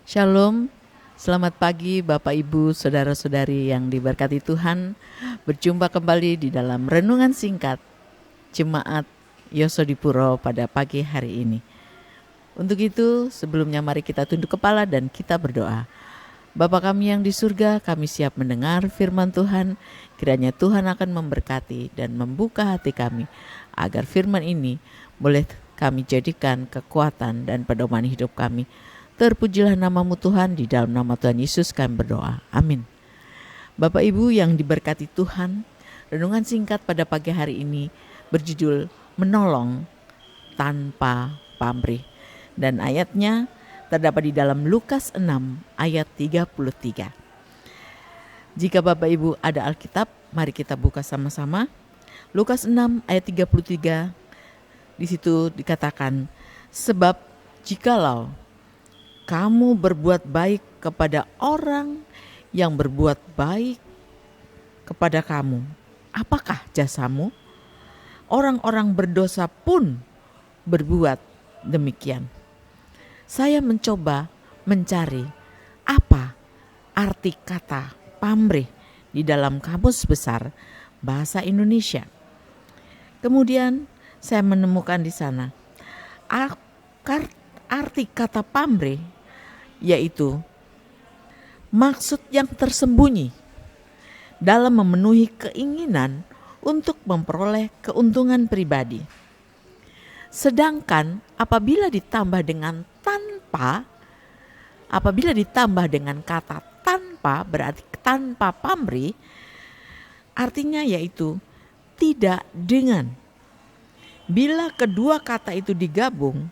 Shalom, selamat pagi Bapak Ibu, Saudara-saudari yang diberkati Tuhan. Berjumpa kembali di dalam renungan singkat Jemaat Yosodipuro pada pagi hari ini. Untuk itu, sebelumnya mari kita tunduk kepala dan kita berdoa. Bapa kami yang di surga, kami siap mendengar firman Tuhan. Kiranya Tuhan akan memberkati dan membuka hati kami, agar firman ini boleh kami jadikan kekuatan dan pedoman hidup kami. Terpujilah namamu Tuhan, di dalam nama Tuhan Yesus kami berdoa. Amin. Bapak Ibu yang diberkati Tuhan, renungan singkat pada pagi hari ini berjudul Menolong Tanpa Pamrih. Dan ayatnya terdapat di dalam Lukas 6 ayat 33. Jika Bapak Ibu ada Alkitab, mari kita buka sama-sama. Lukas 6 ayat 33, di situ dikatakan, sebab jikalau kamu berbuat baik kepada orang yang berbuat baik kepada kamu, apakah jasamu? Orang-orang berdosa pun berbuat demikian. Saya mencoba mencari apa arti kata pamrih di dalam Kamus Besar Bahasa Indonesia. Kemudian saya menemukan di sana arti kata pamrih yaitu maksud yang tersembunyi dalam memenuhi keinginan untuk memperoleh keuntungan pribadi. Sedangkan apabila ditambah dengan kata tanpa, berarti tanpa pamrih, artinya yaitu tidak dengan. Bila kedua kata itu digabung,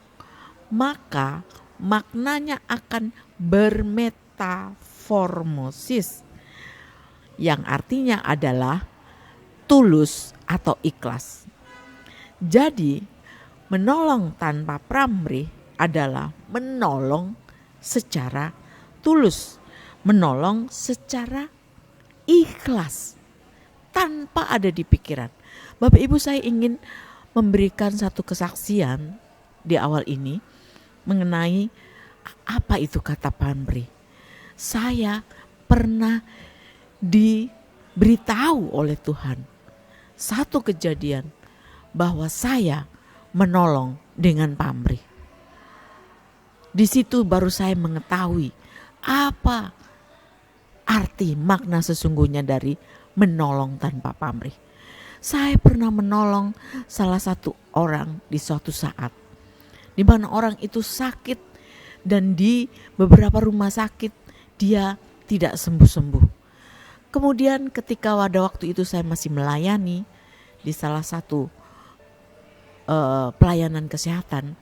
maka maknanya akan bermetaformosis, yang artinya adalah tulus atau ikhlas. Jadi menolong tanpa pamrih adalah menolong secara tulus, menolong secara ikhlas, tanpa ada di pikiran. Bapak Ibu, saya ingin memberikan satu kesaksian di awal ini mengenai apa itu kata pamrih. Saya pernah diberitahu oleh Tuhan satu kejadian bahwa saya menolong dengan pamrih. Di situ baru saya mengetahui apa arti makna sesungguhnya dari menolong tanpa pamrih. Saya pernah menolong salah satu orang di suatu saat, di mana orang itu sakit dan di beberapa rumah sakit dia tidak sembuh-sembuh. Kemudian ketika pada waktu itu saya masih melayani di salah satu pelayanan kesehatan,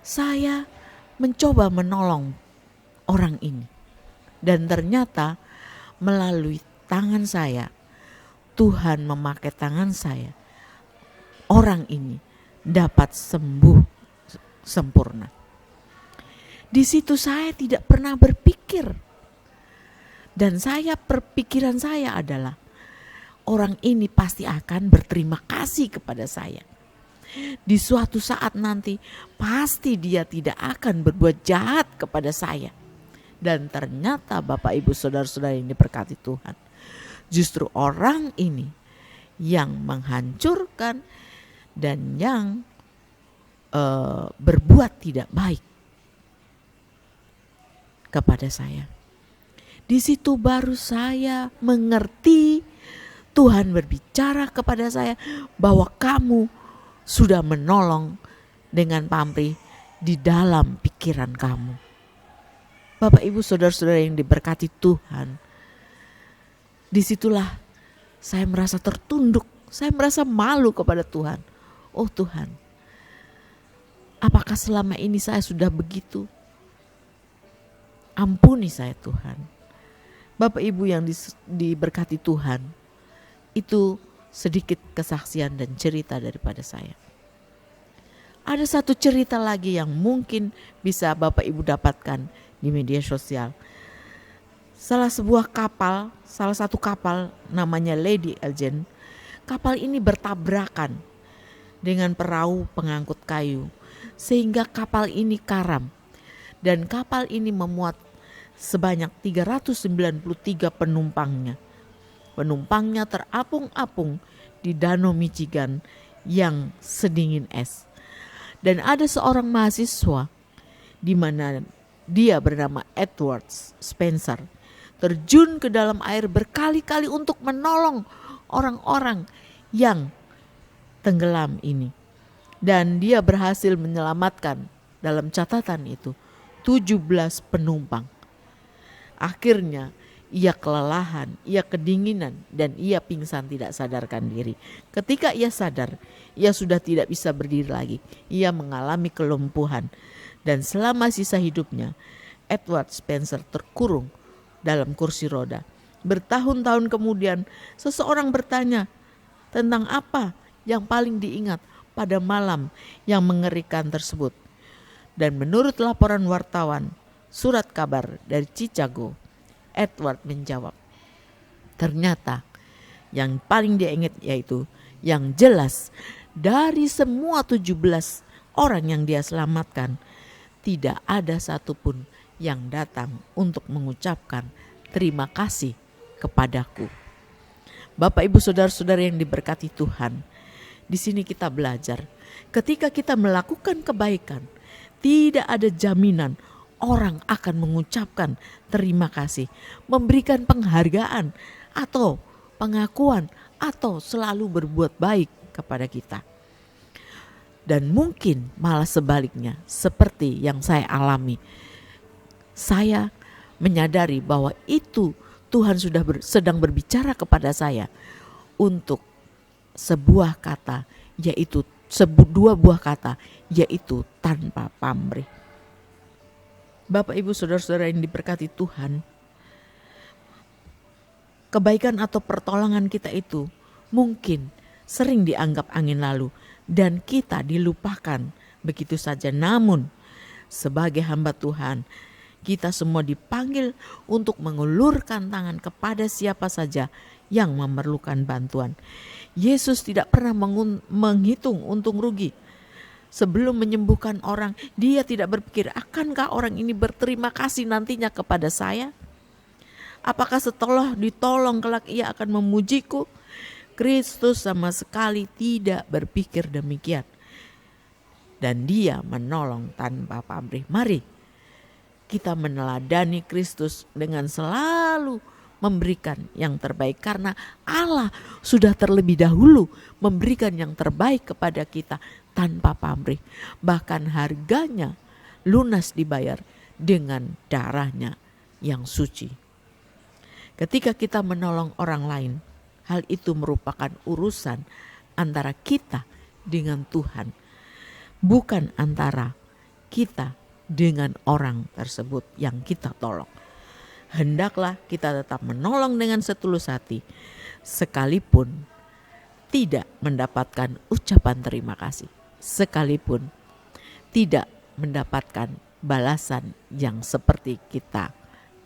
saya mencoba menolong orang ini. Dan ternyata melalui tangan saya, Tuhan memakai tangan saya, orang ini dapat sembuh sempurna. Di situ saya tidak pernah berpikir, dan perpikiran saya adalah orang ini pasti akan berterima kasih kepada saya. Di suatu saat nanti pasti dia tidak akan berbuat jahat kepada saya. Dan ternyata Bapak Ibu Saudara-saudara yang diberkati Tuhan, justru orang ini yang menghancurkan dan yang berbuat tidak baik kepada saya. Di situ baru saya mengerti, Tuhan berbicara kepada saya bahwa kamu sudah menolong dengan pamrih di dalam pikiran kamu. Bapak Ibu Saudara-saudara yang diberkati Tuhan, disitulah saya merasa tertunduk, saya merasa malu kepada Tuhan. Oh Tuhan, apakah selama ini saya sudah begitu? Ampuni saya Tuhan. Bapak Ibu yang diberkati Tuhan, itu sedikit kesaksian dan cerita daripada saya. Ada satu cerita lagi yang mungkin bisa Bapak Ibu dapatkan di media sosial. Salah satu kapal namanya Lady Elgin. Kapal ini bertabrakan dengan perahu pengangkut kayu, sehingga kapal ini karam. Dan kapal ini memuat sebanyak 393 penumpangnya. Penumpangnya terapung-apung di Danau Michigan yang sedingin es. Dan ada seorang mahasiswa di mana dia bernama Edward Spencer terjun ke dalam air berkali-kali untuk menolong orang-orang yang tenggelam ini. Dan dia berhasil menyelamatkan dalam catatan itu 17 penumpang. Akhirnya ia kelelahan, ia kedinginan, dan ia pingsan tidak sadarkan diri. Ketika ia sadar, ia sudah tidak bisa berdiri lagi. Ia mengalami kelumpuhan. Dan selama sisa hidupnya, Edward Spencer terkurung dalam kursi roda. Bertahun-tahun kemudian, seseorang bertanya tentang apa yang paling diingat pada malam yang mengerikan tersebut. Dan menurut laporan wartawan, surat kabar dari Chicago, Edward menjawab, ternyata yang paling dia ingat yaitu yang jelas dari semua 17 orang yang dia selamatkan, tidak ada satupun yang datang untuk mengucapkan terima kasih kepadaku. Bapak, Ibu, saudara-saudara yang diberkati Tuhan, di sini kita belajar ketika kita melakukan kebaikan, tidak ada jaminan orang akan mengucapkan terima kasih, memberikan penghargaan atau pengakuan atau selalu berbuat baik kepada kita. Dan mungkin malah sebaliknya seperti yang saya alami. Saya menyadari bahwa itu Tuhan sudah sedang berbicara kepada saya untuk sebuah kata, yaitu dua buah kata, yaitu tanpa pamrih. Bapak, Ibu, saudara-saudara yang diberkati Tuhan, kebaikan atau pertolongan kita itu mungkin sering dianggap angin lalu dan kita dilupakan begitu saja. Namun sebagai hamba Tuhan, kita semua dipanggil untuk mengulurkan tangan kepada siapa saja yang memerlukan bantuan. Yesus tidak pernah menghitung untung rugi. Sebelum menyembuhkan orang, dia tidak berpikir, akankah orang ini berterima kasih nantinya kepada saya? Apakah setelah ditolong kelak ia akan memujiku? Kristus sama sekali tidak berpikir demikian. Dan dia menolong tanpa pamrih. Mari kita meneladani Kristus dengan selalu memberikan yang terbaik, karena Allah sudah terlebih dahulu memberikan yang terbaik kepada kita tanpa pamrih. Bahkan harganya lunas dibayar dengan darahnya yang suci. Ketika kita menolong orang lain, hal itu merupakan urusan antara kita dengan Tuhan, bukan antara kita dengan orang tersebut yang kita tolong. Hendaklah kita tetap menolong dengan setulus hati, sekalipun tidak mendapatkan ucapan terima kasih, sekalipun tidak mendapatkan balasan yang seperti kita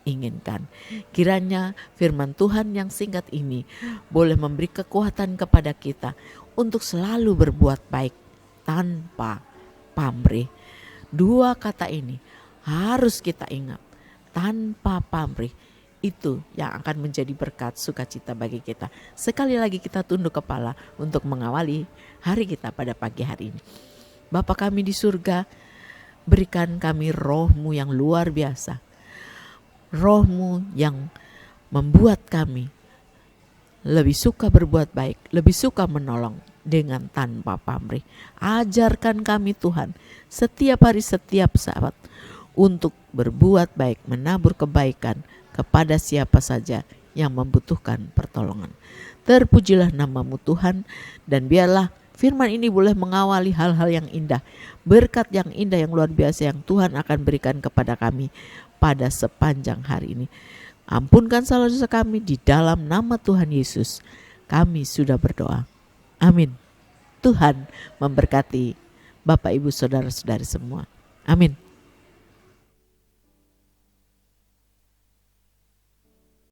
inginkan. Kiranya firman Tuhan yang singkat ini boleh memberi kekuatan kepada kita untuk selalu berbuat baik tanpa pamrih. Dua kata ini harus kita ingat, tanpa pamrih. Itu yang akan menjadi berkat sukacita bagi kita. Sekali lagi kita tunduk kepala untuk mengawali hari kita pada pagi hari ini. Bapa kami di surga, berikan kami roh-Mu yang luar biasa. Roh-Mu yang membuat kami lebih suka berbuat baik, lebih suka menolong dengan tanpa pamrih. Ajarkan kami Tuhan setiap hari, setiap saat untuk berbuat baik, menabur kebaikan kepada siapa saja yang membutuhkan pertolongan. Terpujilah nama-Mu Tuhan, dan biarlah firman ini boleh mengawali hal-hal yang indah, berkat yang indah yang luar biasa yang Tuhan akan berikan kepada kami pada sepanjang hari ini. Ampunkan salah dosa kami, di dalam nama Tuhan Yesus kami sudah berdoa. Amin. Tuhan memberkati Bapak, Ibu, saudara-saudari semua. Amin.